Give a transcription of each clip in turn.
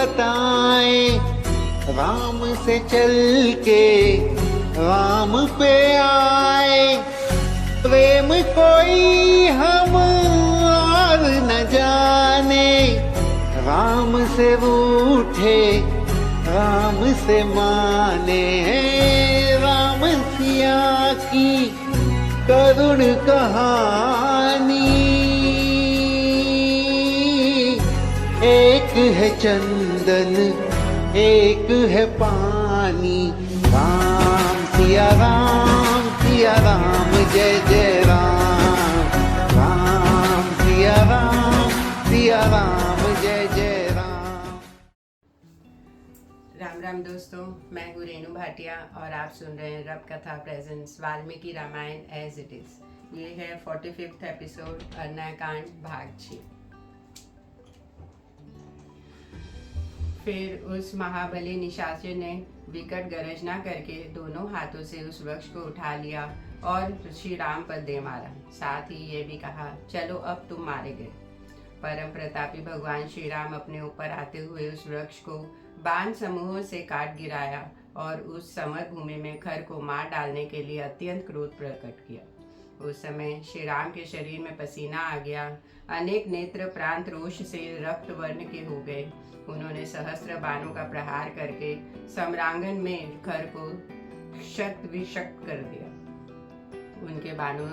बताएं, राम से चल के राम पे आए। प्रेम कोई हम और न जाने, राम से रूठे राम से माने। राम सिया की करुण कहानी, एक है चंदन एक है पानी। राम सिया राम जय जय राम। राम सिया राम जय जय राम। राम राम दोस्तों, मैं हूँ रेणु भाटिया और आप सुन रहे हैं रब कथा presents Valmiki Ramayan as it is. ये है 45th एपिसोड अरण्यकांड भाग 6। फिर उस महाबली निशाचर ने विकट गर्जना करके दोनों हाथों से उस वृक्ष को उठा लिया और श्री राम पर दे मारा। साथ ही ये भी कहा, चलो अब तुम मारे गए। परम प्रतापी भगवान श्री राम अपने ऊपर आते हुए उस वृक्ष को बाण समूहों से काट गिराया और उस समर भूमि में खर को मार डालने के लिए अत्यंत क्रोध प्रकट किया। उस समय श्री राम के शरीर में पसीना आ गया, अनेक नेत्र प्रांत रोष से रक्त वर्ण के हो गए। उन्होंने सहस्त्र बाणों का प्रहार करके सम्रांगन में खर को शत विशक्त कर दिया। उनके बाणों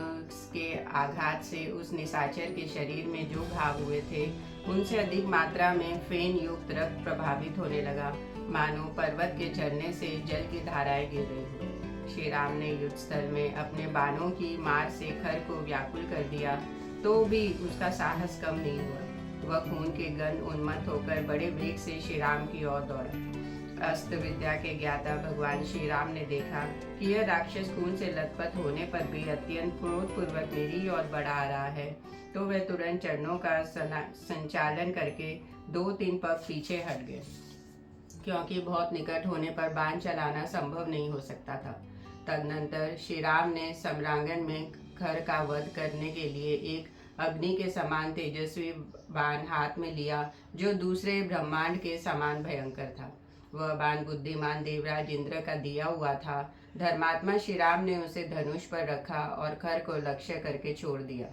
के आघात से उस निशाचर के शरीर में जो घाव हुए थे उनसे अधिक मात्रा में फेन युक्त रक्त प्रभावित होने लगा, मानो पर्वत के झरने से जल की धाराएं गिर रही हो। श्री राम ने युद्ध स्थल में अपने बाणों की मार से खर को व्याकुल कर दिया, तो भी उसका साहस कम नहीं हुआ। वह खून के गंध उन्मत्त होकर बड़े वेग से श्री राम की ओर दौड़ा। अस्त्र विद्या के ज्ञाता भगवान श्री राम ने देखा कि यह राक्षस खून से लथपथ होने पर भी अत्यंत क्रोधपूर्वक मेरी ओर बढ़ा रहा है, तो वह तुरंत चरणों का संचालन करके 2-3 पग पीछे हट गए, क्योंकि बहुत निकट होने पर बाण चलाना संभव नहीं हो सकता था। तदनंतर श्री राम ने सम्रांगन में खर का वध करने के लिए एक अग्नि के समान तेजस्वी बाण हाथ में लिया, जो दूसरे ब्रह्मांड के समान भयंकर था। वह बाण बुद्धिमान देवराज इंद्र का दिया हुआ था। धर्मात्मा श्री राम ने उसे धनुष पर रखा और खर को लक्ष्य करके छोड़ दिया।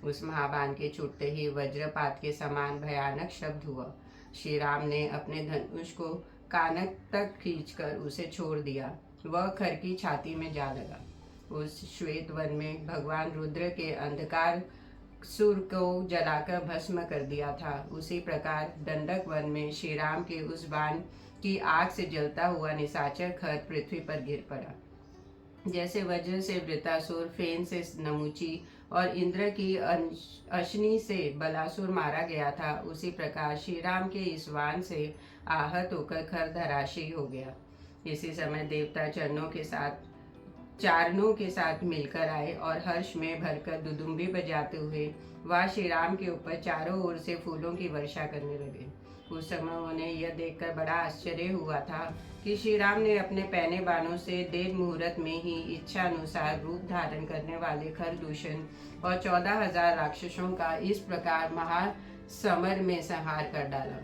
उस महाबाण के छूटते ही वज्रपात के समान भयानक शब्द हुआ। श्री राम ने अपने धनुष को कानक तक खींचकर उसे छोड़ दिया। वह खर की छाती में जा लगा। उस श्वेत वन में भगवान रुद्र के अंधकार सुर को जलाकर भस्म कर दिया था। उसी प्रकार दंडक वन में श्री राम के उस बाण की आग से जलता हुआ निशाचर खर पृथ्वी पर गिर पड़ा। जैसे वज्र से वृतासुर, फेन से नमुची और इंद्र की अश्नि से बलासुर मारा गया था, उसी प्रकार श्री राम के इस बाण से आहत होकर खर धराशायी हो गया। इसी समय देवता चारणों के साथ मिलकर आए और हर्ष में भरकर दुदुम्बी बजाते हुए वह श्री राम के ऊपर चारों ओर से फूलों की वर्षा करने लगे। उस समय उन्हें यह देखकर बड़ा आश्चर्य हुआ था कि श्री राम ने अपने पहने बाणों से देव मुहूर्त में ही इच्छा अनुसार रूप धारण करने वाले खरदूषण और 14,000 राक्षसों का इस प्रकार महासमर में संहार कर डाला।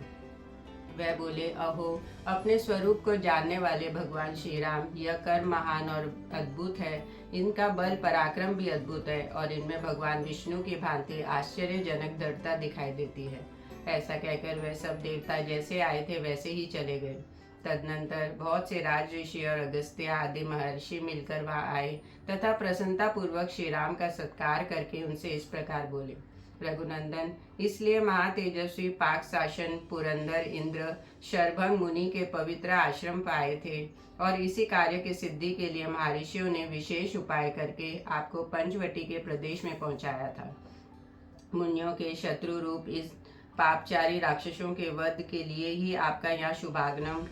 वह बोले, अहो अपने स्वरूप को जानने वाले भगवान श्री राम, यह कर्म महान और अद्भुत है। इनका बल पराक्रम भी अद्भुत है और इनमें भगवान विष्णु की भांति आश्चर्यजनक दृढ़ता दिखाई देती है। ऐसा कहकर वह सब देवता जैसे आए थे वैसे ही चले गए। तदनंतर बहुत से राज ऋषि और अगस्त्य आदि महर्षि मिलकर वहां आए तथा प्रसन्नता पूर्वक श्री राम का सत्कार करके उनसे इस प्रकार बोले, रघुनंदन, इसलिए महातेजस्वी पाक शासन पुरंदर इंद्र शरभंग मुनि के पवित्र आश्रम पाए थे और इसी कार्य की सिद्धि के लिए महर्षियों ने विशेष उपाय करके आपको पंचवटी के प्रदेश में पहुंचाया था। मुनियों के शत्रु रूप इस पापचारी राक्षसों के वध के लिए ही आपका यह शुभागमन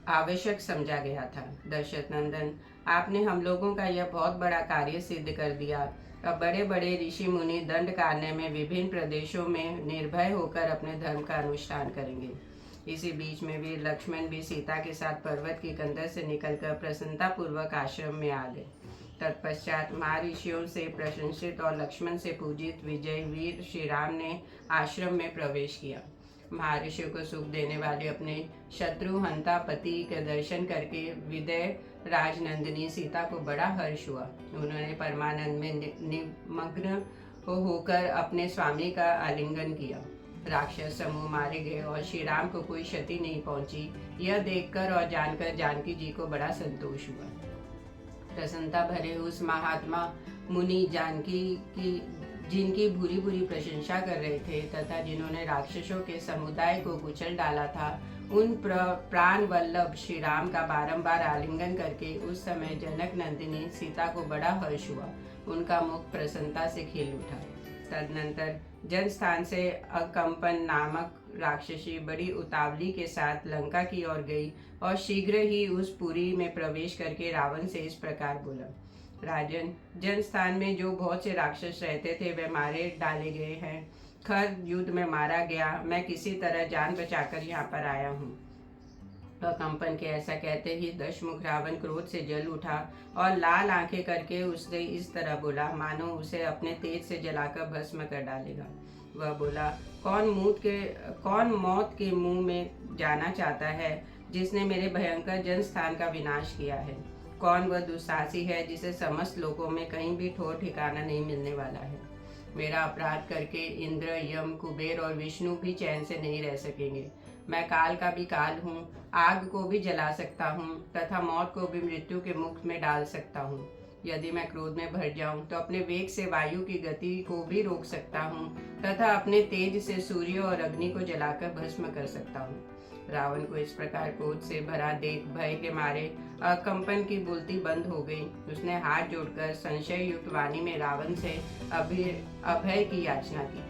आवश्यक समझा गया था। दशरथ नंदन, आपने हम लोगों का यह बहुत बड़ा कार्य सिद्ध कर दिया। अब बड़े बड़े ऋषि मुनि दंड कारण्य में विभिन्न प्रदेशों में निर्भय होकर अपने धर्म का अनुष्ठान करेंगे। इसी बीच में वीर लक्ष्मण भी सीता के साथ पर्वत की कंदर से निकलकर प्रसन्नता पूर्वक आश्रम में आ गए। तत्पश्चात महर्षियों से प्रशंसित और लक्ष्मण से पूजित विजय वीर श्री राम ने आश्रम में प्रवेश किया। महर्षियों को सुख देने वाले अपने शत्रु हंता पति के दर्शन करके विदय राजनंदिनी सीता को बड़ा हर्ष हुआ। उन्होंने परमानंद में निमग्न होकर अपने स्वामी का आलिंगन किया। राक्षस समूह मारे गए और श्री राम को कोई क्षति नहीं पहुंची। यह देखकर और जानकर जानकी जी को बड़ा संतोष हुआ। प्रसन्नता भरे उस महात्मा मुनि जानकी की जिनकी बुरी बुरी प्रशंसा कर रहे थे तथा जिन्होंने राक्षसों के समुदाय को कुचल डाला था, उन प्राण वल्लभ श्री राम का बारंबार आलिंगन करके उस समय जनक नंदिनी सीता को बड़ा हर्ष हुआ। उनका मुख प्रसन्नता से खिल उठा। तदनंतर जनस्थान से अकंपन नामक राक्षसी बड़ी उतावली के साथ लंका की ओर गई और शीघ्र ही उस पुरी में प्रवेश करके रावण से इस प्रकार बोला, राजन, जनस्थान में जो बहुत से राक्षस रहते थे वे मारे डाले गए हैं। खर युद्ध में मारा गया। मैं किसी तरह जान बचाकर यहाँ पर आया हूँ। अकंपन के ऐसा कहते ही दशमुख रावण क्रोध से जल उठा और लाल आंखें करके उससे इस तरह बोला मानो उसे अपने तेज से जलाकर भस्म कर डालेगा। वह बोला, कौन मौत के मुंह में जाना चाहता है जिसने मेरे भयंकर जनस्थान का विनाश किया है? कौन वह दुस्साहसी है जिसे समस्त लोगों में कहीं भी ठोर ठिकाना नहीं मिलने वाला है? मेरा अपराध करके इंद्र, यम, कुबेर और विष्णु भी चैन से नहीं रह सकेंगे। मैं काल का भी काल हूँ, आग को भी जला सकता हूँ तथा मौत को भी मृत्यु के मुख में डाल सकता हूँ। यदि मैं क्रोध में भर जाऊं तो अपने वेग से वायु की गति को भी रोक सकता हूँ तथा अपने तेज से सूर्य और अग्नि को जलाकर भस्म कर सकता हूँ। रावण को इस प्रकार क्रोध से भरा देख भय के मारे अकंपन की बोलती बंद हो गई। उसने हाथ जोड़कर संशय युक्त वाणी में रावण से अभय की याचना की।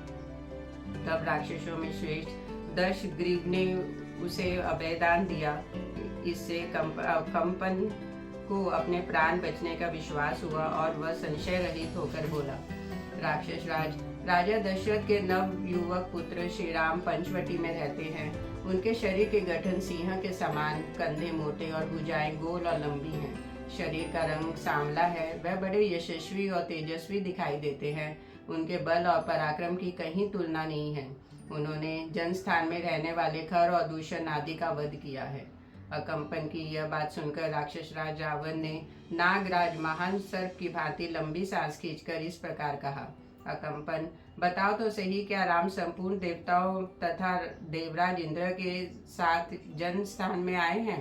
तब राक्षसों में श्रेष्ठ दशग्रीव ने उसे अभयदान दिया। इससे कंपन को अपने प्राण बचने का विश्वास हुआ और वह संशय रहित होकर बोला, राक्षस राज, राजा दशरथ के नव युवक पुत्र श्री राम पंचवटी में रहते हैं। उनके शरीर के गठन सिंह के समान, कंधे मोटे और भुजाएं गोल और लंबी हैं। शरीर का रंग सांवला है। वह बड़े यशस्वी और तेजस्वी दिखाई देते हैं। उनके बल और पराक्रम की कहीं तुलना नहीं है। उन्होंने जनस्थान में रहने वाले खर और दूषण आदि का वध किया है। अकंपन की यह बात सुनकर राक्षस राज रावण ने नागराज महान सर्प की भांति लंबी सांस खींचकर इस प्रकार कहा, अकंपन, बताओ तो सही, क्या राम संपूर्ण देवताओं तथा देवराज इंद्र के साथ जनस्थान में आए हैं?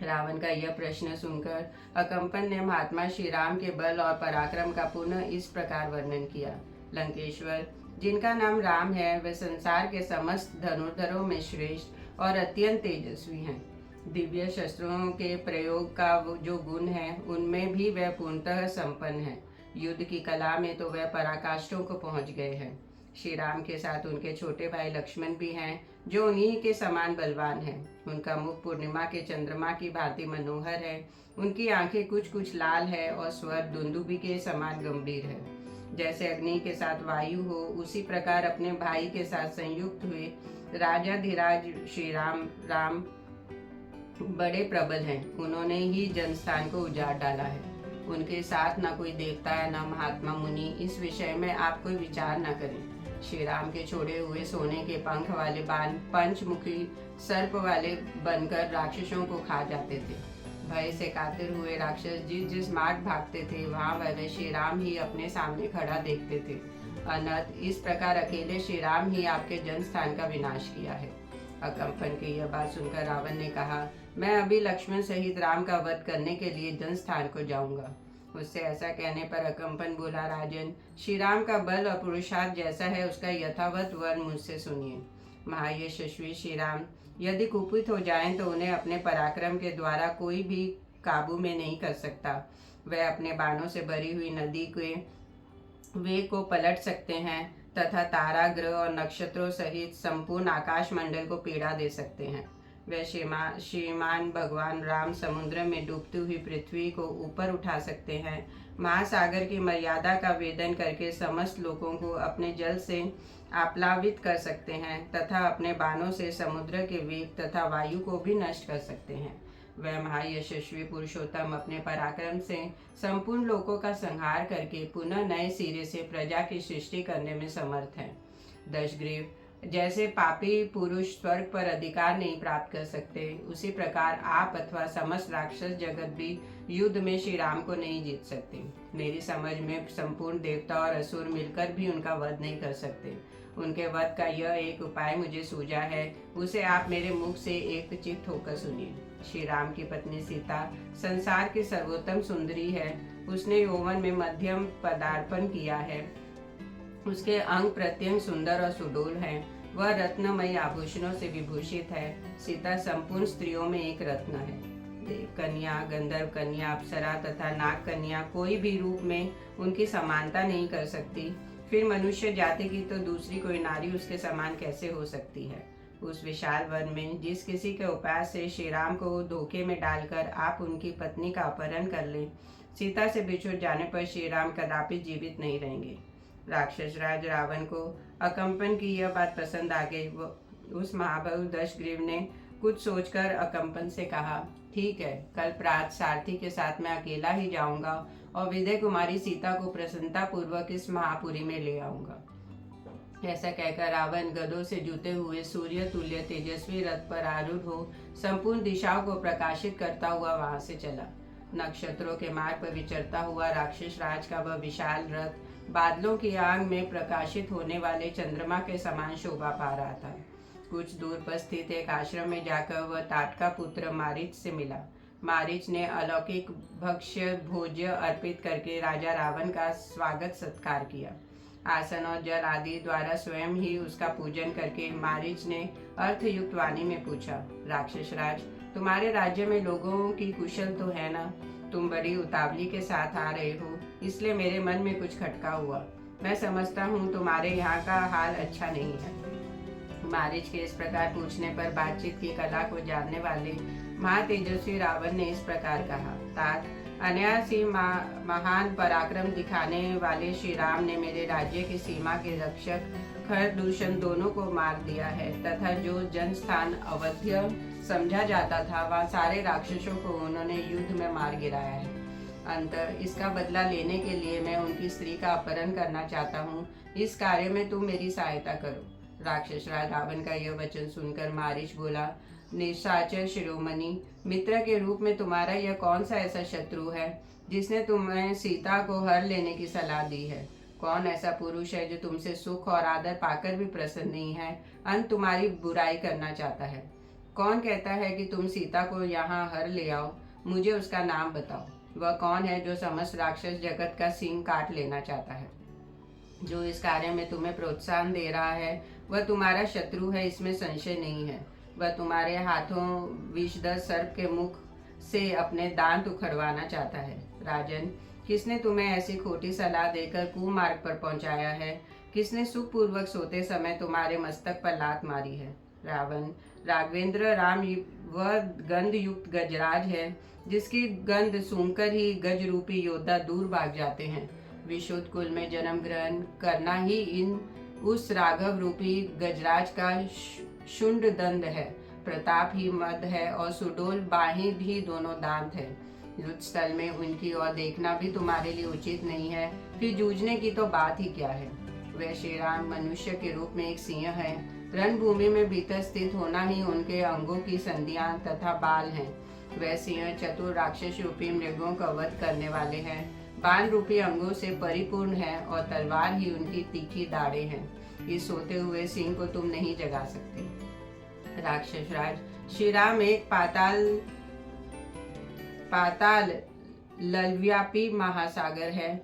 रावण का यह प्रश्न सुनकर अकंपन ने महात्मा श्री राम के बल और पराक्रम का पुनः इस प्रकार वर्णन किया, लंकेश्वर, जिनका नाम राम है, वे संसार के समस्त धनुर्धरों में श्रेष्ठ और अत्यंत तेजस्वी हैं। दिव्य शस्त्रों के प्रयोग का जो गुण है उनमें भी वह पूर्णतः संपन्न है। युद्ध की कला में तो वह पराकाष्ठों को पहुंच गए हैं। श्री राम के साथ उनके छोटे भाई लक्ष्मण भी हैं, जो उन्हीं के समान बलवान हैं। उनका मुख पूर्णिमा के चंद्रमा की भांति मनोहर है। उनकी आंखें कुछ कुछ लाल है और स्वर दुंदुभी के समान गंभीर है। जैसे अग्नि के साथ वायु हो, उसी प्रकार अपने भाई के साथ संयुक्त हुए राजाधिराज श्री राम बड़े प्रबल हैं। उन्होंने ही जनस्थान को उजाड़ डाला है। उनके साथ न कोई देवता है न महात्मा मुनि। इस विषय में आप कोई विचार न करें। श्री राम के छोड़े हुए सोने के पंख वाले बाण पंचमुखी सर्प वाले बनकर राक्षसों को खा जाते थे। भय से कातिर हुए राक्षस जिस मार्ग भागते थे वहां वह श्री राम ही अपने सामने खड़ा देखते थे। अनंत इस प्रकार अकेले श्री राम ही आपके जनस्थान का विनाश किया है। अकंपन की यह बात सुनकर रावण ने कहा, मैं अभी लक्ष्मण सहित राम का वध करने के लिए जनस्थान को जाऊंगा। उससे ऐसा कहने पर अकंपन बोला, राजन, श्री राम का बल और पुरुषार्थ जैसा है उसका यथावत वर्ण मुझसे सुनिए। महायशस्वी श्री राम यदि कुपित हो जाएं तो उन्हें अपने पराक्रम के द्वारा कोई भी काबू में नहीं कर सकता। वह अपने बाणों से भरी हुई नदी के वेग को पलट सकते हैं तथा तारा, ग्रह और नक्षत्रों सहित संपूर्ण आकाश मंडल को पीड़ा दे सकते हैं। वे श्रीमान भगवान राम समुद्र में डूबती हुई पृथ्वी को ऊपर उठा सकते हैं। महासागर की मर्यादा का वेदन करके समस्त लोगों को अपने जल से आप्लावित कर सकते हैं तथा अपने बाणों से समुद्र के वेग तथा वायु को भी नष्ट कर सकते हैं। वह महायशस्वी पुरुषोत्तम अपने पराक्रम से संपूर्ण लोकों का संहार करके पुनः नए सिरे से प्रजा की सृष्टि करने में समर्थ है। दशग्रीव, जैसे पापी पुरुष स्वर्ग पर अधिकार नहीं प्राप्त कर सकते, उसी प्रकार आप अथवा समस्त राक्षस जगत भी युद्ध में श्री राम को नहीं जीत सकते। मेरी समझ में संपूर्ण देवता और असुर मिलकर भी उनका वध नहीं कर सकते। उनके वध का यह एक उपाय मुझे सूझा है, उसे आप मेरे मुख से एक चित्त होकर सुनिए। श्री राम की पत्नी सीता संसार की सर्वोत्तम सुंदरी है। उसने यौवन में मध्यम पदार्पण किया है। उसके अंग प्रत्यंग सुंदर और सुडोल हैं। वह रत्नमयी आभूषणों से विभूषित है। सीता संपूर्ण स्त्रियों में एक रत्न है। देव कन्या, गंधर्व कन्या, अप्सरा तथा नाग कन्या कोई भी रूप में उनकी समानता नहीं कर सकती। फिर मनुष्य जाति की तो दूसरी कोई नारी उसके समान कैसे हो सकती है। उस विशाल वन में जिस किसी के उपाय से श्री राम को धोखे में डालकर आप उनकी पत्नी का अपहरण कर लें, सीता से बिछुड़ जाने पर श्री राम कदापि जीवित नहीं रहेंगे। राक्षस राज रावण को अकंपन की यह बात पसंद आ गई। उस महाबहु दशग्रीव ने कुछ सोचकर अकंपन से कहा, ठीक है, कल प्रातः सारथी के साथ मैं अकेला ही जाऊंगा और विजय कुमारी सीता को प्रसन्नता पूर्वक इस महापुरी में ले आऊंगा। ऐसा कहकर रावण गदों से जुते हुए सूर्य तुल्य तेजस्वी रथ पर आरूढ़ हो संपूर्ण दिशाओं को प्रकाशित करता हुआ वहां से चला। नक्षत्रों के मार्ग पर विचरता हुआ राक्षस राज का वह विशाल रथ बादलों की आग में प्रकाशित होने वाले चंद्रमा के समान शोभा पा रहा था। कुछ दूर पर स्थित एक आश्रम में जाकर वह ताटका पुत्र मारीच से मिला। मारीच ने अलौकिक भक्ष्य भोज्य अर्पित करके राजा रावण का स्वागत सत्कार किया। आसन और जल आदि द्वारा स्वयं ही उसका पूजन करके मारीच ने अर्थयुक्त वाणी में पूछा, राक्षस राज, तुम्हारे राज्य में लोगों की कुशल तो है ना? तुम बड़ी उतावली के साथ आ रहे हो, इसलिए मेरे मन में कुछ खटका हुआ। मैं समझता हूँ तुम्हारे यहाँ का हाल अच्छा नहीं है। मारीच के इस प्रकार पूछने पर बातचीत की कला को जानने वाले महातेजस्वी रावण ने इस प्रकार कहा, तात, अनायास ही महान पराक्रम दिखाने वाले श्री राम ने मेरे राज्य की सीमा के रक्षक खर दूषण दोनों को मार दिया है तथा जो जनस्थान अवध्य समझा जाता था वहाँ सारे राक्षसों को उन्होंने युद्ध में मार गिराया है। अंतर इसका बदला लेने के लिए मैं उनकी स्त्री का अपहरण करना चाहता हूँ। इस कार्य में तुम मेरी सहायता करो। राक्षस राज रावण का यह वचन सुनकर मारीच बोला, निशाचर शिरोमणि, मित्र के रूप में तुम्हारा यह कौन सा ऐसा शत्रु है जिसने तुम्हें सीता को हर लेने की सलाह दी है? कौन ऐसा पुरुष है जो तुमसे सुख और आदर पाकर भी प्रसन्न नहीं है, अंत तुम्हारी बुराई करना चाहता है? कौन कहता है कि तुम सीता को यहाँ हर ले आओ? मुझे उसका नाम बताओ। वह कौन है जो समस्त राक्षस जगत का सींग काट लेना चाहता है? जो इस कार्य में तुम्हें प्रोत्साहन दे रहा है वह तुम्हारा शत्रु है, इसमें संशय नहीं है। वह तुम्हारे हाथों विषधर सर्प के मुख से अपने दांत उखड़वाना चाहता है। राजन, किसने तुम्हें ऐसी खोटी सलाह देकर कुमार्ग पर पहुंचाया है? किसने सुखपूर्वक सोते समय तुम्हारे मस्तक पर लात मारी है? रावण, राघवेंद्र राम वह गंध युक्त गजराज है जिसकी गंध सूंघकर ही गज रूपी योद्धा दूर भाग जाते हैं। विशुद्ध कुल में जन्म ग्रहण करना ही इन उस राघव रूपी गजराज का शुंड दंड है। प्रताप ही मद है और सुडोल बाहें भी दोनों दांत है। युद्ध स्थल में उनकी ओर देखना भी तुम्हारे लिए उचित नहीं है, फिर जूझने की तो बात ही क्या है। वह श्री राम मनुष्य के रूप में एक सिंह है। रणभूमि में भीतर स्थित होना ही उनके अंगों की संधियां तथा बाल हैं। वह सिंह चतुर राक्षस रूपी मृगों का वध करने वाले हैं। बाण रूपी अंगों से परिपूर्ण है और तलवार ही उनकी तीखी दाढ़ें हैं। इस सोते हुए सिंह को तुम नहीं जगा सकते। राक्षस राज, श्री राम एक पाताल ललव्यापी महासागर है।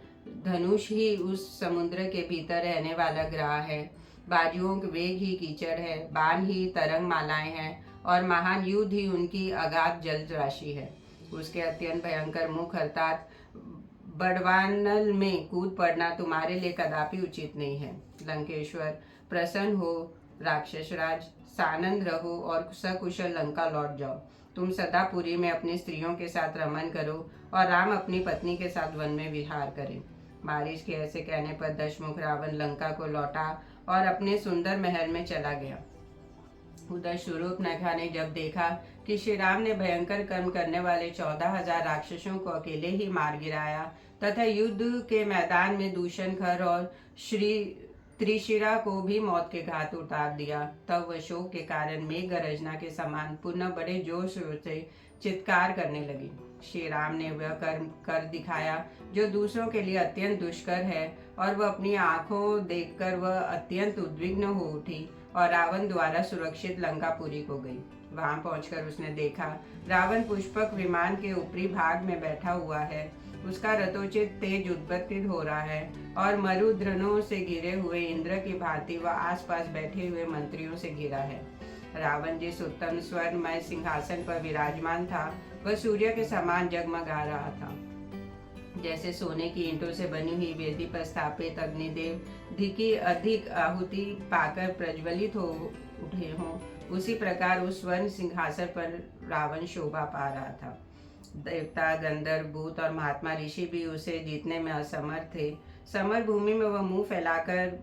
धनुष ही उस समुद्र के भीतर रहने वाला ग्रह है। बाजुओं के वेग ही कीचड़ है, बाण ही तरंग मालाएं हैं और महान युद्ध ही उनकी अगाध जल राशि है। उसके अत्यंत भयंकर मुख अर्थात बड़वानल में कूद पड़ना तुम्हारे लिए कदापि उचित नहीं है। लंकेश्वर, प्रसन्न हो। राक्षस राज, सानंद रहो और सकुशल लंका लौट जाओ। तुम सदा पुरी में अपनी स्त्रियों के साथ रमन करो और राम अपनी पत्नी के साथ वन में विहार करें। मारीच के ऐसे कहने पर दशमुख रावण लंका को लौटा और अपने सुंदर महल में चला गया। उधर शूर्पणखा ने जब देखा कि श्री राम ने भयंकर कर्म करने वाले 14,000 राक्षसों को अकेले ही मार गिराया तथा युद्ध के मैदान में दूषण खर और श्री त्रिशिरा को भी मौत के घाट उतार दिया। तब वह शोक के कारण मेघ गर्जना के समान पुनः बड़े जोर शोर से चित्कार करने लगी। श्री राम ने वह कर्म कर दिखाया जो दूसरों के लिए अत्यंत दुष्कर है, और वह अपनी आंखों देखकर वह अत्यंत उद्विग्न हो उठी और रावण द्वारा सुरक्षित लंकापुरी को गई। वहां पहुंचकर उसने देखा रावण पुष्पक विमान के ऊपरी भाग में बैठा हुआ है। उसका रथोचित तेज उद्गतित हो रहा है और मरुद्रनों से घिरे हुए इंद्र की भांति वह आसपास बैठे हुए मंत्रियों से घिरा है। रावण जिस उत्तम स्वर्णमय सिंहासन पर विराजमान था वह सूर्य के समान जगमगा रहा था। जैसे सोने की ईंटों से बनी हुई वेदी पर स्थापित अग्निदेव धिकी अधिक आहुति पाकर प्रज्वलित हो उठे हों, उसी प्रकार उस स्वर्ण सिंहासन पर रावण शोभा पा रहा था। देवता, गंधर्व, भूत और महात्मा ऋषि भी उसे जीतने में असमर्थ थे। समर भूमि में वह मुंह फैलाकर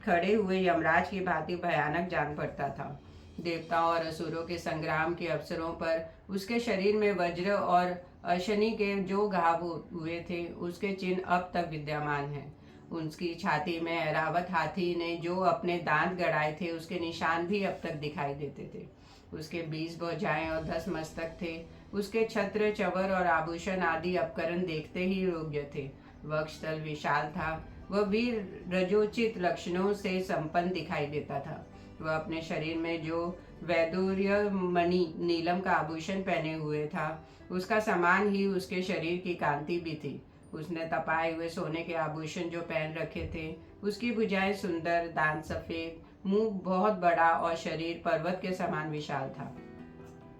खड़े हुए यमराज की भांति भयानक जान पड़ता था। देवताओं और असुरों के संग्राम के अवसरों पर उसके शरीर में वज्र और अशनि के जो घाव हुए थे उसके चिन्ह अब तक विद्यमान हैं। उसकी छाती में ऐरावत हाथी ने जो अपने दांत गड़ाए थे उसके निशान भी अब तक दिखाई देते थे। उसके 20 भुजाएं और 10 मस्तक थे। उसके छत्र, चवर और आभूषण आदि उपकरण देखते ही योग्य थे। वक्षस्थल विशाल था। वह वीर रजोचित लक्षणों से संपन्न दिखाई देता था। वह अपने शरीर में जो वैदूर्य मणि नीलम का आभूषण पहने हुए था उसका समान ही उसके शरीर की कांति भी थी। उसने तपाए हुए सोने के आभूषण जो पहन रखे थे, उसकी भुजाएं सुंदर, दांत सफेद, मुंह बहुत बड़ा और शरीर पर्वत के समान विशाल था।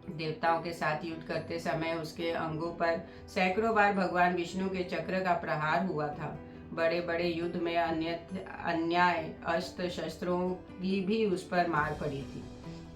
देवताओं के साथ युद्ध करते समय उसके अंगों पर सैकड़ों बार भगवान विष्णु के चक्र का प्रहार हुआ था। बड़े बड़े युद्ध में अन्याय अस्त्र शस्त्रों की भी उस पर मार पड़ी थी।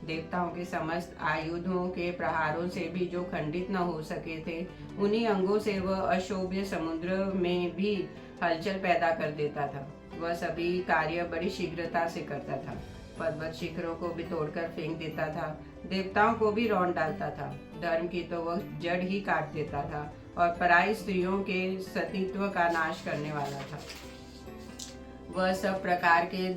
देवताओं के समस्त आयुधों के प्रहारों से भी जो खंडित न हो सके थे, उन्हीं अंगों से वह अशोभ्य समुद्र में भी हलचल पैदा कर देता था। वह सभी कार्य बड़ी शीघ्रता से करता था। पर्वत शिखरों को भी तोड़कर फेंक देता था, देवताओं को भी रौंद डालता था। धर्म की तो वह जड़ ही काट देता था और पराई स्त्रियों के सतीत्व का नाश करने वाला था। वह सब प्रकार के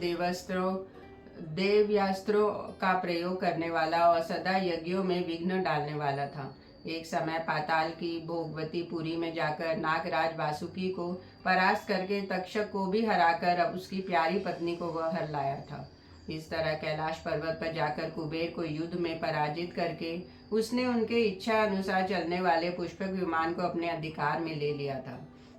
देव्यास्त्रों का प्रयोग करने वाला और सदा यज्ञों में विघ्न डालने वाला था। एक समय पाताल की भोगवती पुरी में जाकर नागराज वासुकी को परास्त करके तक्षक को भी हराकर अब उसकी प्यारी पत्नी को वह हर लाया था। इस तरह कैलाश पर्वत पर जाकर कुबेर को युद्ध में पराजित करके उसने उनके इच्छा अनुसार चलने वाले पुष्पक विमान को अपने अधिकार में ले लिया था।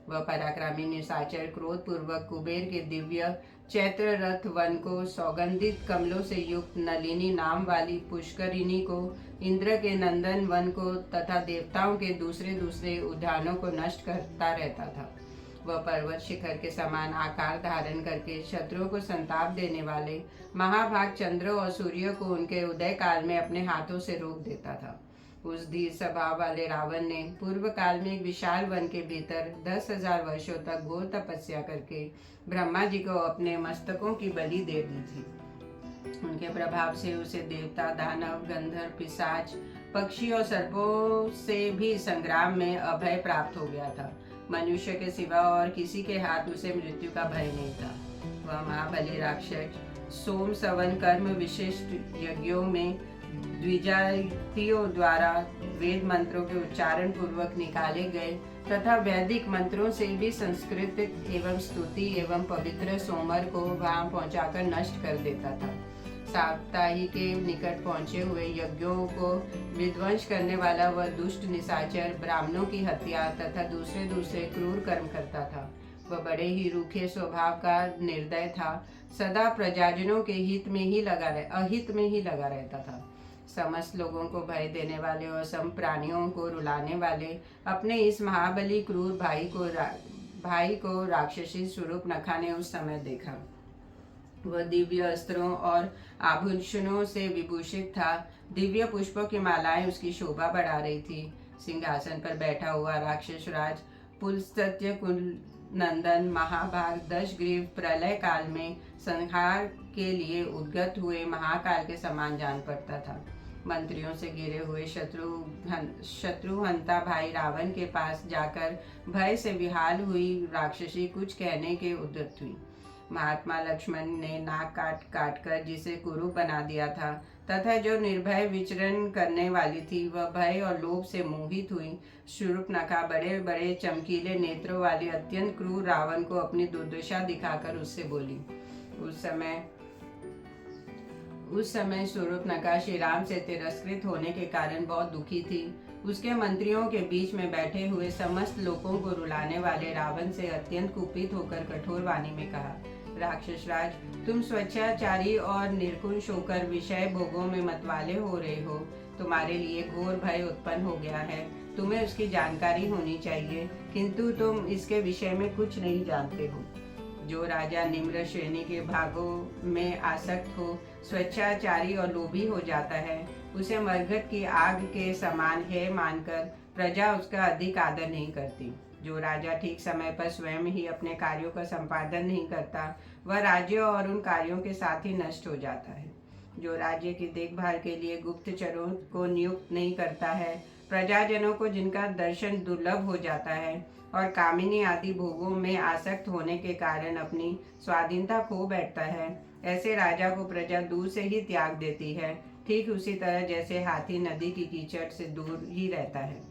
वह पराक्रमी निशाचर क्रोध पूर्वक कुबेर के दिव्य चैत्र रथ वन को, सौगंधित कमलों से युक्त नलिनी नाम वाली पुष्करिणी को, इंद्र के नंदन वन को तथा देवताओं के दूसरे उद्यानों को नष्ट करता रहता था। वह पर्वत शिखर के समान आकार धारण करके शत्रुओं को संताप देने वाले महाभाग चंद्र और सूर्य को उनके उदय काल में अपने हाथों से रोक देता था। उस धीर स्वभाव वाले रावण ने पूर्व काल में एक विशाल वन के भीतर 10,000 वर्षों तक घोर तपस्या करके ब्रह्मा जी को अपने मस्तकों की बलि दे दी थी। उनके प्रभाव से उसे देवता, दानव, गंधर्व, पिशाच, पक्षी और सर्पों से भी संग्राम में अभय प्राप्त हो गया था। मनुष्य के सिवा और किसी के हाथ उसे मृत्यु का भय नहीं था। वह महाबली राक्षस सोम सवन कर्म विशिष्ट यज्ञों में द्विजातियों द्वारा वेद मंत्रों के उच्चारण पूर्वक निकाले गए तथा वैदिक मंत्रों से भी संस्कृत एवं स्तुति एवं पवित्र सोमर को वहां पहुंचाकर नष्ट कर देता था। साप्ताही के निकट पहुंचे हुए यज्ञों को विध्वंस करने वाला वह दुष्ट निशाचर ब्राह्मणों की हत्या तथा दूसरे क्रूर कर्म करता था। वह बड़े ही रूखे स्वभाव का निर्दय था। सदा प्रजाजनों के अहित में ही लगा रहता था। समस्त लोगों को भय देने वाले और सम प्राणियों को रुलाने वाले अपने इस महाबली क्रूर भाई को राक्षसी स्वरूप नखा ने उस समय देखा। वह दिव्य अस्त्रों और आभूषणों से विभूषित था। दिव्य पुष्पों की मालाएं उसकी शोभा बढ़ा रही थी। सिंहासन पर बैठा हुआ राक्षस राज पुलस्त्य कुलनंदन महाभाग दशग्रीव प्रलय काल में संहार के लिए उद्गत हुए महाकाल के समान जान पड़ता था। मंत्रियों से घिरे हुए शत्रुहंता भाई रावण के पास जाकर भय से विहाल हुई राक्षसी कुछ कहने के उद्यत हुई। महात्मा लक्ष्मण ने नाक काट काट कर जिसे कुरूप बना दिया था तथा जो निर्भय विचरण करने वाली थी वह भय और लोभ से मोहित हुई शूर्पणखा बड़े बड़े चमकीले नेत्रों वाली अत्यंत क्रूर रावण को अपनी दुर्दशा दिखाकर उससे बोली। उस समय शूर्पणखा श्री राम से तिरस्कृत होने के कारण बहुत दुखी थी। उसके मंत्रियों के बीच में बैठे हुए समस्त लोगों को रुलाने वाले रावण से अत्यंत कुपित होकर कठोर वाणी में कहा, राक्षस राज, तुम स्वेच्छाचारी और निर्कुश होकर विषय भोगों में मतवाले हो रहे हो। तुम्हारे लिए घोर भय उत्पन्न हो गया है। तुम्हें उसकी जानकारी होनी चाहिए, किंतु तुम इसके विषय में कुछ नहीं जानते हो। जो राजा निम्न श्रेणी के भागों में आसक्त हो, स्वेच्छाचारी और लोभी हो जाता है, उसे मरघट की आग के समान है मानकर प्रजा उसका अधिक आदर नहीं करती। जो राजा ठीक समय पर स्वयं ही अपने कार्यों का संपादन नहीं करता, वह राज्य और उन कार्यों के साथ ही नष्ट हो जाता है। जो राज्य की देखभाल के लिए गुप्तचरों को नियुक्त नहीं करता है, प्रजाजनों को जिनका दर्शन दुर्लभ हो जाता है और कामिनी आदि भोगों में आसक्त होने के कारण अपनी स्वाधीनता खो बैठता है, ऐसे राजा को प्रजा दूर से ही त्याग देती है, ठीक उसी तरह जैसे हाथी नदी की कीचड़ से दूर ही रहता है।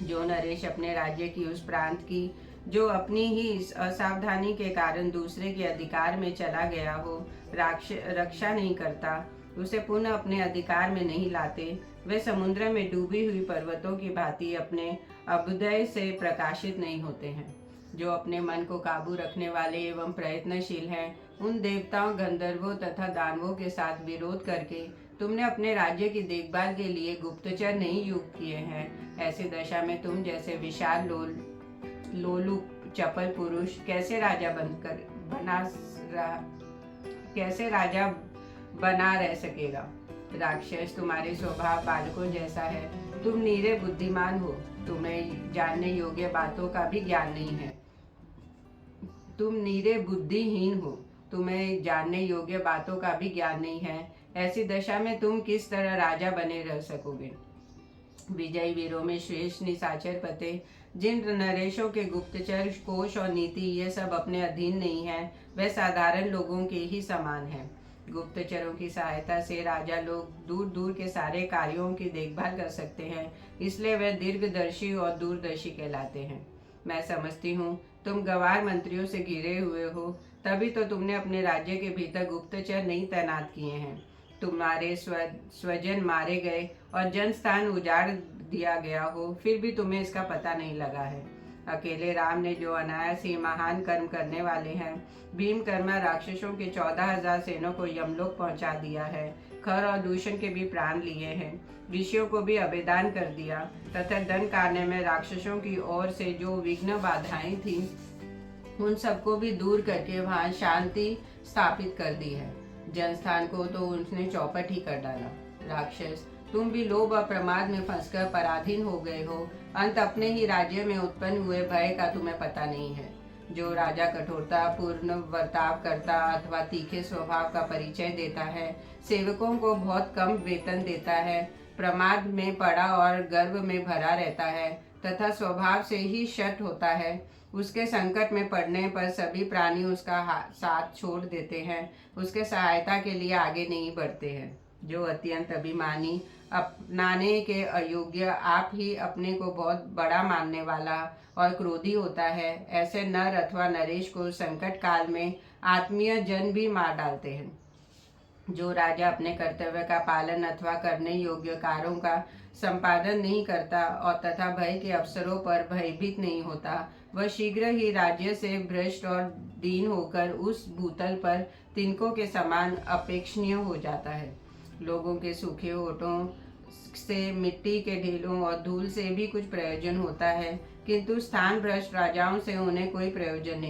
जो नरेश अपने राज्य की उस प्रांत की जो अपनी ही असावधानी के कारण दूसरे के अधिकार में चला गया हो, रक्षा नहीं करता, उसे पुनः अपने अधिकार में नहीं लाते, वे समुद्र में डूबी हुई पर्वतों की भांति अपने अभ्युदय से प्रकाशित नहीं होते हैं। जो अपने मन को काबू रखने वाले एवं प्रयत्नशील हैं, उन देवताओं, गंधर्वों तथा दानवों के साथ विरोध करके तुमने अपने राज्य की देखभाल के लिए गुप्तचर नहीं नियुक्त किए हैं। ऐसी दशा में तुम जैसे विशाल लोलुप चपल पुरुष कैसे राजा बना रह सकेगा। राक्षस, तुम्हारे स्वभाव बालकों जैसा है। तुम नीरे बुद्धिमान हो, तुम्हें जानने योग्य बातों का भी ज्ञान नहीं है। तुम नीरे बुद्धिहीन हो, तुम्हें जानने योग्य बातों का भी ज्ञान नहीं है। ऐसी दशा में तुम किस तरह राजा बने रह सकोगे। विजयी वीरों में श्रेष्ठ निशाचर पते, जिन नरेशों के गुप्तचर, कोष और नीति ये सब अपने अधीन नहीं है, वे साधारण लोगों के ही समान हैं। गुप्तचरों की सहायता से राजा लोग दूर दूर के सारे कार्यों की देखभाल कर सकते हैं, इसलिए वे दीर्घदर्शी और दूरदर्शी कहलाते हैं। मैं समझती हूँ तुम गवार मंत्रियों से घिरे हुए हो, तभी तो तुमने अपने राज्य के भीतर गुप्तचर नहीं तैनात किए हैं। तुम्हारे स्वजन मारे गए और जनस्थान उजाड़ दिया गया हो, फिर भी तुम्हें इसका पता नहीं लगा है। अकेले राम ने जो अनायास ही महान कर्म करने वाले हैं, भीमकर्मा राक्षसों के 14,000 सैनों को यमलोक पहुंचा दिया है, खर और दूषण के भी प्राण लिए हैं, ऋषियों को भी अभिदान कर दिया तथा दंड कार्य में राक्षसों की ओर से जो विघ्न बाधाएं थी उन सबको भी दूर करके वहां शांति स्थापित कर दी है। जनस्थान को तो उसने चौपट ही कर डाला। राक्षस, तुम भी लोभ और प्रमाद में फंसकर पराधीन हो गए हो। अंत अपने ही राज्य में उत्पन्न हुए भय का तुम्हें पता नहीं है। जो राजा कठोरता पूर्ण वर्ताव करता अथवा तीखे स्वभाव का परिचय देता है, सेवकों को बहुत कम वेतन देता है, प्रमाद में पड़ा और गर्व में भरा रहता है तथा स्वभाव से ही शठ होता है, उसके संकट में पड़ने पर सभी प्राणी उसका साथ छोड़ देते हैं, उसके सहायता के लिए आगे नहीं बढ़ते हैं। जो अत्यंत अभिमानी, अपनाने के अयोग्य, आप ही अपने को बहुत बड़ा मानने वाला और क्रोधी होता है, ऐसे नर अथवा नरेश को संकट काल में आत्मीय जन भी मार डालते हैं। जो राजा अपने कर्तव्य का पालन अथवा करने योग्य कार्यों का संपादन नहीं करता और तथा भय के अवसरों पर भयभीत नहीं होता, वह शीघ्र ही राज्य से भ्रष्ट और दीन होकर उस भूतल पर तिनकों के समान अपेक्षणीय हो जाता है। लोगों के सूखे होठों से, मिट्टी के ढेलों और धूल से भी कुछ प्रयोजन होता है, किंतु स्थान भ्रष्ट राजाओं से उन्हें कोई प्रयोजन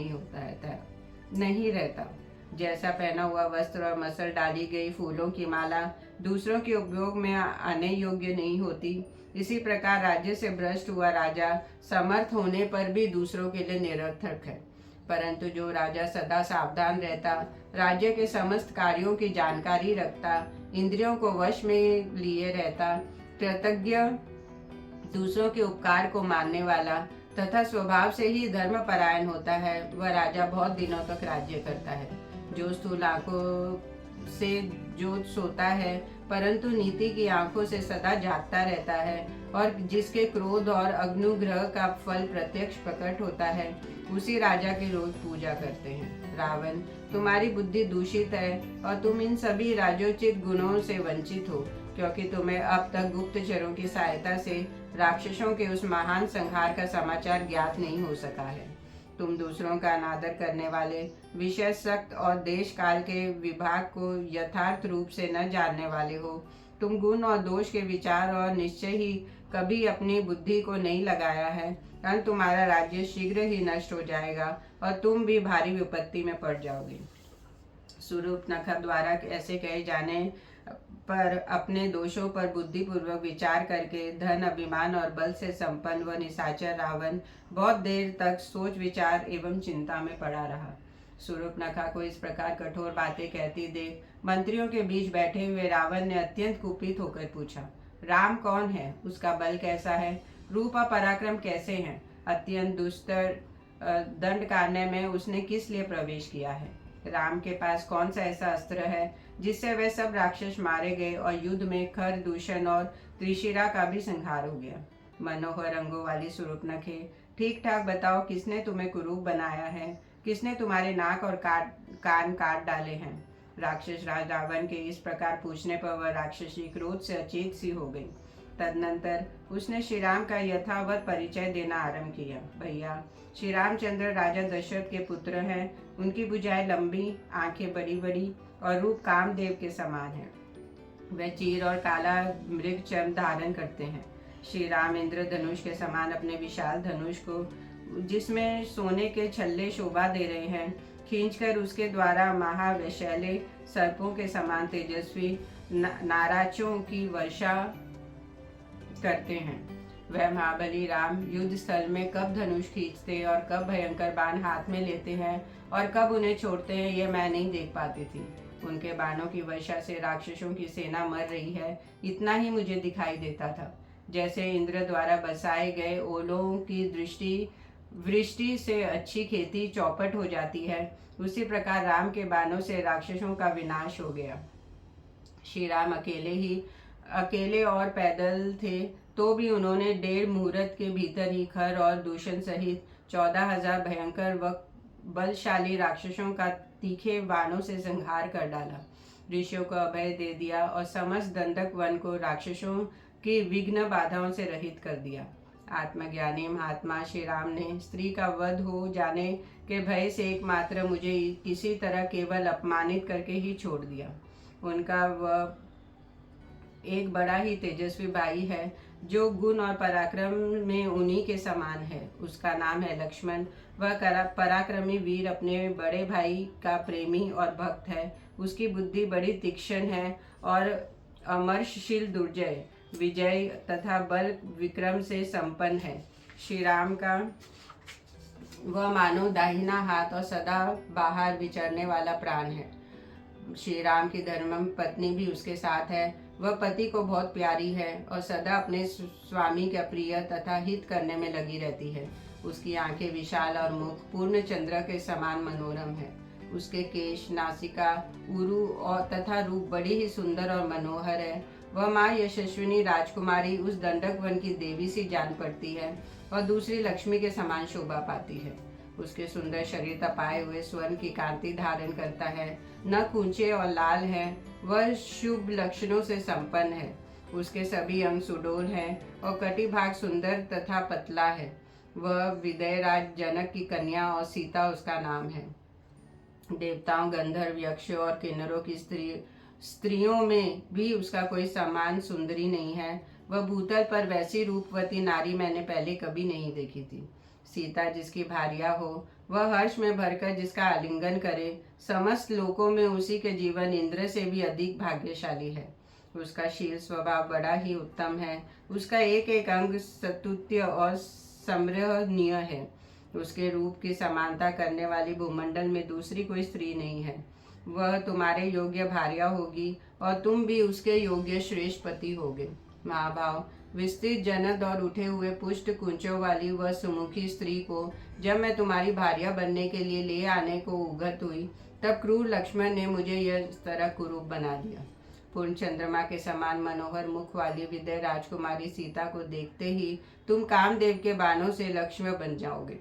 नहीं रहता। जैसा पहना हुआ वस्त्र और मसल डाली गई फूलों की माला दूसरों के उपयोग में आने योग्य नहीं होती, इसी प्रकार राज्य से भ्रष्ट हुआ राजा समर्थ होने पर भी दूसरों के लिए निरर्थक है। परंतु जो राजा सदा सावधान रहता, राज्य के समस्त कार्यों की जानकारी रखता, इंद्रियों को वश में लिए रहता, कृतज्ञ, दूसरों के उपकार को मानने वाला तथा स्वभाव से ही धर्म परायण होता है, वह राजा बहुत दिनों तक राज्य करता है। जो स्थूल आंखों से जो सोता है परंतु नीति की आंखों से सदा जागता रहता है, और जिसके क्रोध और अनुग्रह का फल प्रत्यक्ष प्रकट होता है, उसी राजा की रोज पूजा करते हैं। रावण, तुम्हारी बुद्धि दूषित है और तुम इन सभी राजोचित गुणों से वंचित हो, क्योंकि तुम्हें अब तक गुप्तचरों की सहायता से राक्षसों के उस महान संहार का समाचार ज्ञात नहीं हो सका है। तुम दूसरों का अनादर करने वाले, विषय सक्त और देश काल के विभाग को यथार्थ रूप से न जानने वाले हो। तुम गुण और दोष के विचार और निश्चय ही कभी अपनी बुद्धि को नहीं लगाया है, और तुम्हारा राज्य शीघ्र ही नष्ट हो जाएगा और तुम भी भारी विपत्ति में पड़ जाओगे। शूर्पणखा द्वारा ऐसे कहे जाने पर अपने दोषों पर बुद्धिपूर्वक विचार करके धन, अभिमान और बल से संपन्न व निशाचर रावण बहुत देर तक सोच विचार एवं चिंता में पड़ा रहा। शूर्पणखा को इस प्रकार कठोर बातें कहती देख मंत्रियों के बीच बैठे हुए रावण ने अत्यंत कुपित होकर पूछा, राम कौन है? उसका बल कैसा है? रूप और पराक्रम कैसे हैं? अत्यंत दुस्तर दंड कार्य में उसने किस लिए प्रवेश किया है? राम के पास कौन सा ऐसा अस्त्र है जिससे वे सब राक्षस मारे गए और युद्ध में खर, दूषण और त्रिशिरा का भी संहार हो गया? मनोहर रंगों वाली शूर्पणखे, ठीक ठाक बताओ, किसने तुम्हें कुरूप बनाया है? किसने तुम्हारे नाक और कान काट डाले हैं? राक्षस राज रावण के इस प्रकार पूछने पर वह राक्षसी क्रोध से अचेत सी हो गई। तदनंतर उसने श्री राम का यथावत परिचय देना आरंभ किया। भैया, श्री रामचंद्र राजा दशरथ के पुत्र हैं। उनकी भुजाएं लंबी, आंखें बड़ी बड़ी और रूप कामदेव के समान है। वे चीर और काला मृग चर्म धारण करते हैं। श्री राम इंद्र धनुष के समान अपने विशाल धनुष को, जिसमें सोने के छल्ले शोभा दे रहे हैं, खींचकर उसके द्वारा महावैशैले सर्पों के समान तेजस्वी नाराचों की वर्षा करते हैं। वह महाबली राम युद्ध स्थल में कब धनुष खींचते और कब भयंकर बाण हाथ में लेते हैं और कब उन्हें छोड़ते हैं, यह मैं नहीं देख पाती थी। उनके बाणों की वर्षा से राक्षसों की सेना मर रही है, इतना ही मुझे दिखाई देता था। जैसे इंद्र द्वारा बसाए गए ओलों की वृष्टि से अच्छी खेती चौपट हो जाती है, उसी प्रकार राम के बाणों से राक्षसों का विनाश हो गया। श्री राम अकेले और पैदल थे, तो भी उन्होंने 1.5 मुहूर्त के भीतर ही खर और दूषण सहित 14,000 भयंकर व बलशाली राक्षसों का तीखे बाणों से संहार कर डाला। ऋषियों को अभय दे दिया और समस्त दंडक वन को राक्षसों की विघ्न बाधाओं से रहित कर दिया। आत्मज्ञानी महात्मा श्री राम ने स्त्री का वध हो जाने के भय से एकमात्र मुझे किसी तरह केवल अपमानित करके ही छोड़ दिया। उनका वह एक बड़ा ही तेजस्वी भाई है जो गुण और पराक्रम में उन्हीं के समान है। उसका नाम है लक्ष्मण। वह पराक्रमी वीर अपने बड़े भाई का प्रेमी और भक्त है। उसकी बुद्धि बड़ी तीक्ष्ण है और अमर्षशील, दुर्जय, विजय तथा बल विक्रम से संपन्न है। श्री राम का वह मानो दाहिना हाथ और सदा बाहर विचरने वाला प्राण है। श्री राम की धर्म पत्नी भी उसके साथ है। वह पति को बहुत प्यारी है और सदा अपने स्वामी का प्रिय तथा हित करने में लगी रहती है। उसकी आंखें विशाल और मुख पूर्ण चंद्र के समान मनोरम है। उसके केश, नासिका, उरु और तथा रूप बड़ी ही सुंदर और मनोहर है। वह माँ यशस्विनी राजकुमारी उस दंडक वन की देवी सी जान पड़ती है और दूसरी लक्ष्मी के समान शोभा पाती है। उसके सुंदर शरीर तपाए हुए स्वर्ण की कांति धारण करता है। नख ऊंचे और लाल है। वह शुभ लक्षणों से संपन्न है। उसके सभी अंग सुडौल हैं और कटी भाग सुंदर तथा पतला है। वह विदयराज जनक की कन्या और सीता उसका नाम है। देवताओं, गंधर्व, यक्षों और किन्नरों की स्त्रियों में भी उसका कोई समान सुंदरी नहीं है। वह भूतल पर वैसी रूपवती नारी मैंने पहले कभी नहीं देखी थी। सीता जिसकी भार्या हो, वह हर्ष में भरकर जिसका आलिंगन करे, समस्त लोकों में उसी के जीवन इंद्र से भी अधिक भाग्यशाली है। उसका शील स्वभाव बड़ा ही उत्तम है। उसका एक एक अंग स्तुत्य और सम्राहनीय है। उसके रूप की समानता करने वाली भूमंडल में दूसरी कोई स्त्री नहीं है। वह तुम्हारे योग्य भार्या होगी और तुम भी उसके योग्य श्रेष्ठ पति होगे। महाभाव, विस्तृत जनद और उठे हुए पुष्ट कुंचों वाली वह सुमुखी स्त्री को जब मैं तुम्हारी भार्या बनने के लिए ले आने को उगत हुई, तब क्रूर लक्ष्मण ने मुझे यह तरह कुरूप बना दिया। पूर्ण चंद्रमा के समान मनोहर मुख वाली विदय राजकुमारी सीता को देखते ही तुम कामदेव के बाणों से लक्ष्य बन जाओगे।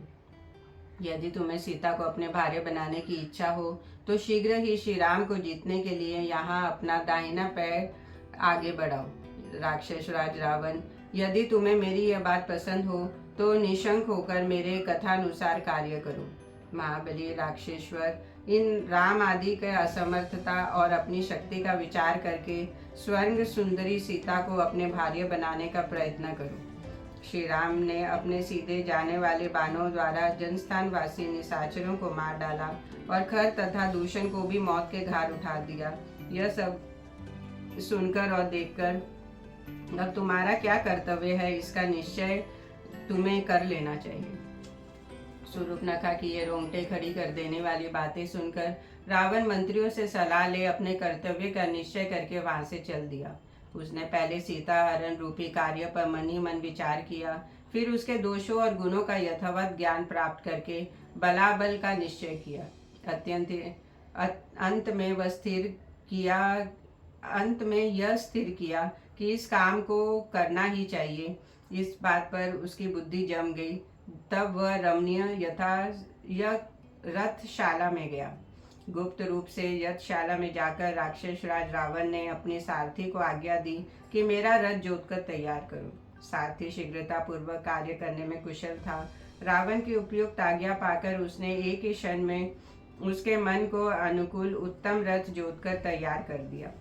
यदि तुम्हें सीता को अपने भार्य बनाने की इच्छा हो तो शीघ्र ही श्री राम को जीतने के लिए यहाँ अपना दाहिना पैर आगे बढ़ाओ। राक्षस राज रावण, यदि तुम्हें मेरी यह बात पसंद हो तो निशंक होकर मेरे कथानुसार कार्य करो। महाबली राक्षेश्वर, इन राम आदि के असमर्थता और अपनी शक्ति का विचार करके स्वर्ग सुंदरी सीता को अपने भार्य बनाने का प्रयत्न करो। श्री राम ने अपने सीधे जाने वाले बाणों द्वारा जनस्थान वासी निशाचरों को मार डाला और खर तथा दूषण को भी मौत के घाट उठा दिया। यह सब सुनकर और देखकर अब तुम्हारा क्या कर्तव्य है, इसका निश्चय तुम्हें कर लेना चाहिए। शूर्पणखा की ये रोंगटे खड़ी कर देने वाली बातें सुनकर रावण मंत्रियों से सलाह ले अपने कर्तव्य का निश्चय करके वहां से चल दिया। उसने पहले सीता हरण रूपी कार्य पर मन ही मन विचार किया, फिर उसके दोषों और गुणों का यथावत ज्ञान प्राप्त करके बलाबल का निश्चय किया। अंत में यह स्थिर किया कि इस काम को करना ही चाहिए। इस बात पर उसकी बुद्धि जम गई। तब वह रमणीय रथशाला में गया। गुप्त रूप से यथशाला में जाकर राक्षस राज रावण ने अपने सारथी को आज्ञा दी कि मेरा रथ जोतकर तैयार करो। सारथी शीघ्रता पूर्वक कार्य करने में कुशल था। रावण की उपयुक्त आज्ञा पाकर उसने एक ही क्षण में उसके मन को अनुकूल उत्तम रथ जोतकर तैयार कर दिया।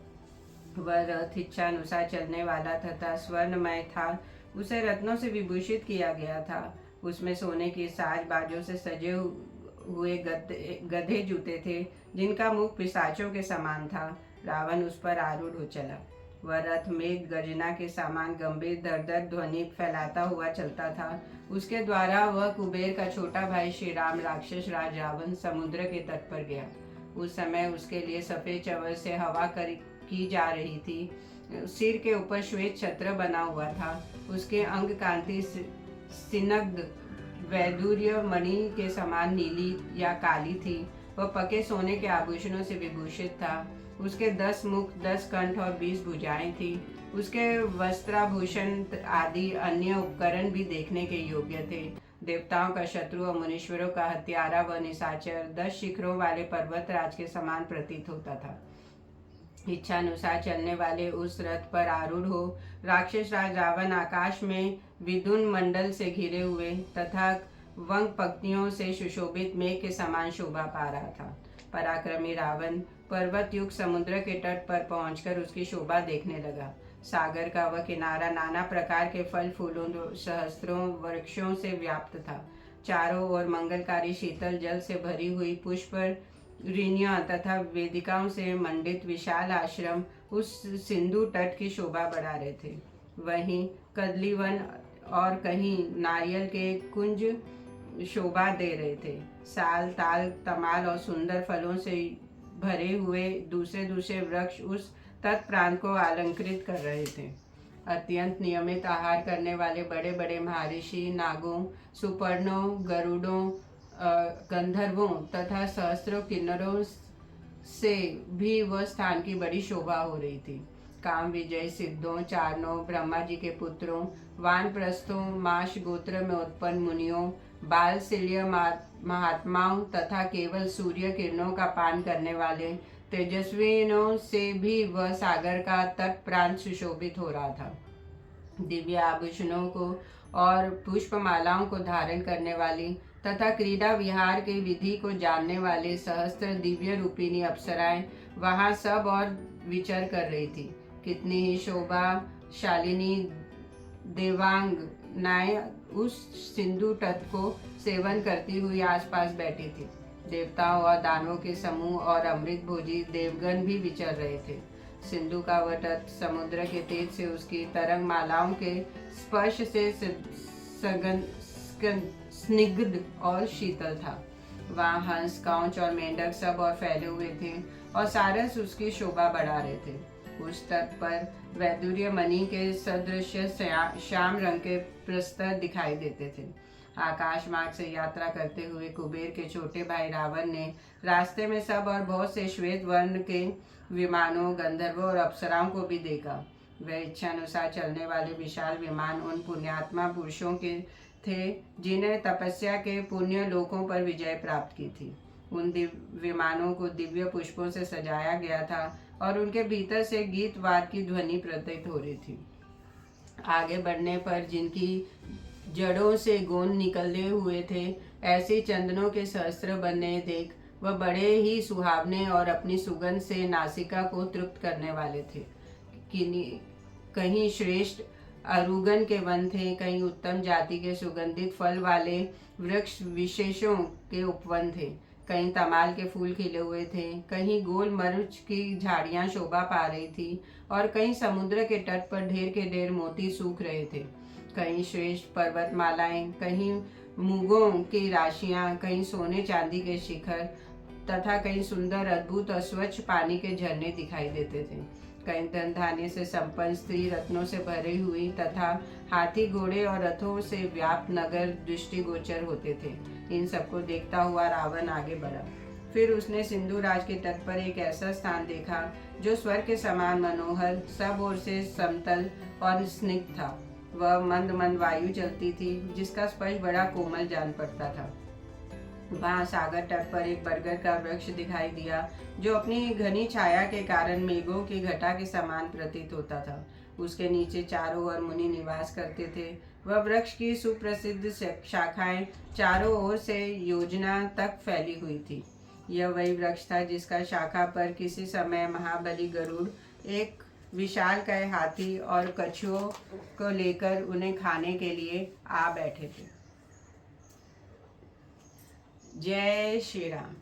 वह रथ इच्छा अनुसार चलने वाला तथा स्वर्णमय था। उसे रत्नों से विभूषित किया गया था। उसमें सोने की साज बाजों से सजे हुए गधे जूते थे, जिनका मुख पिशाचों के समान था। रावण उस पर आरूढ़ हो चला। वह रथ मेघ गर्जना के समान गंभीर दरदर ध्वनि फैलाता हुआ चलता था। उसके द्वारा वह कुबेर का छोटा भाई श्री राम राक्षस राज रावण समुद्र के तट पर गया। उस समय उसके लिए सफेद चंवर से हवा की जा रही थी। सिर के ऊपर श्वेत छत्र बना हुआ था। उसके अंग कांति सिनग्ध वैदुर्य मणि के समान नीली या काली थी। वह पके सोने के आभूषणों से विभूषित था। उसके 10 मुख, 10 कंठ और 20 भुजाएं थी। उसके वस्त्राभूषण आदि अन्य उपकरण भी देखने के योग्य थे। देवताओं का शत्रु और मुनीश्वरों का हत्यारा व निशाचर 10 शिखरों वाले पर्वतराज के समान प्रतीत होता था। इच्छा अनुसार चलने वाले उस रथ पर आरूढ़ हो राक्षस राज रावण आकाश में विद्युन मंडल से घिरे हुए तथा वंग पंक्तियों से सुशोभित मेघ के समान शोभा पा रहा था। पराक्रमी रावण पर्वत युक्त समुद्र के तट पर पहुंचकर उसकी शोभा देखने लगा। सागर का वह किनारा नाना प्रकार के फल फूलों सहस्त्रों वृक्षों से व्याप्त था। चारों ओर मंगलकारी शीतल जल से भरी हुई पुष्प ऋणियां तथा वेदिकाओं से मंडित विशाल आश्रम उस सिंधु तट की शोभा बढ़ा रहे थे। वहीं कदलीवन और कहीं नारियल के कुंज शोभा दे रहे थे। साल, ताल, तमाल और सुंदर फलों से भरे हुए दूसरे दूसरे वृक्ष उस तट प्रांत को अलंकृत कर रहे थे। अत्यंत नियमित आहार करने वाले बड़े बड़े महर्षि नागों, सुपर्णों, गरुड़ों, गंधर्वों तथा सहस्त्रों किन्नरों से भी वह स्थान की बड़ी शोभा हो रही थी। काम विजय सिद्धों, चारणों, ब्रह्मा जी के पुत्रों, वानप्रस्थों, माश गोत्र में उत्पन्न मुनियों, बालशिल्य महात्माओं तथा केवल सूर्य किरणों का पान करने वाले तेजस्वियों से भी वह सागर का तट प्रांत सुशोभित हो रहा था। दिव्य आभूषणों को और पुष्पमालाओं को धारण करने वाली तथा क्रीड़ा विहार के विधि को जानने वाले सहस्त्र दिव्य रूपिणी अप्सराएं वहां सब और विचर कर रही थी। कितनी ही शोभाशालिनी देवांगनाएं उस सिंधु तट को सेवन करती हुई आसपास बैठी थी। देवताओं और दानवों के समूह और अमृत भोजी देवगण भी विचर रहे थे। सिंधु का वह तट समुद्र के तेज से उसकी तरंग मालाओं के स्पर्श से स्निग्ध और शीतल था। वहाँ हंस, कांच और मेंढक सब और फैले हुए थे और सारस उसकी शोभा बढ़ा रहे थे। उस तट पर वैदुर्य मणि के सदृश श्याम रंग के प्रस्तर दिखाई देते थे। आकाश मार्ग से यात्रा करते हुए कुबेर के छोटे भाई रावण ने रास्ते में सब और बहुत से श्वेत वर्ण के विमानों, गंधर्वों और अप्सराओं को भी देखा। वह इच्छानुसार चलने वाले विशाल विमान उन पुण्यात्मा पुरुषों के थे जिन्हें तपस्या के पुण्य लोकों पर विजय प्राप्त की थी। उन विमानों को दिव्य पुष्पों से सजाया गया था और उनके भीतर से गीत वाद की ध्वनि प्रतीत हो रही थी। आगे बढ़ने पर जिनकी जड़ों से गोंद निकले हुए थे, ऐसे चंदनों के सहस्त्र बनने देख वह बड़े ही सुहावने और अपनी सुगंध से नासिका को तृप्त करने वाले थे। कहीं श्रेष्ठ अरुगन के वन थे, कहीं उत्तम जाति के सुगंधित फल वाले वृक्ष विशेषों के उपवन थे, कहीं तमाल के फूल खिले हुए थे, कहीं गोल मरीच की झाड़ियां शोभा पा रही थी और कहीं समुद्र के तट पर ढेर के ढेर मोती सूख रहे थे। कहीं श्रेष्ठ पर्वतमालाएं, कहीं मूंगों की राशियां, कहीं सोने चांदी के शिखर तथा कहीं सुंदर अद्भुत और स्वच्छ पानी के झरने दिखाई देते थे। कहीं धन धान्य से संपन्न स्त्री रत्नों से भरी हुई तथा हाथी, घोड़े और रथों से व्याप्त नगर दृष्टिगोचर होते थे। इन सबको देखता हुआ रावण आगे बढ़ा। फिर उसने सिंधु राज के तट पर एक ऐसा स्थान देखा जो स्वर्ग के समान मनोहर, सब ओर से समतल और स्निग्ध था। वह मंद मंद वायु चलती थी जिसका स्पर्श बड़ा कोमल जान पड़ता था। वहाँ सागर तट पर एक बरगद का वृक्ष दिखाई दिया जो अपनी घनी छाया के कारण मेघों की घटा के समान प्रतीत होता था। उसके नीचे चारों ओर मुनि निवास करते थे। वह वृक्ष की सुप्रसिद्ध शाखाएं चारों ओर से योजना तक फैली हुई थी। यह वही वृक्ष था जिसका शाखा पर किसी समय महाबली गरुड़ एक विशालकाय हाथी और कछुओं को लेकर उन्हें खाने के लिए आ बैठे थे। जय श्री राम।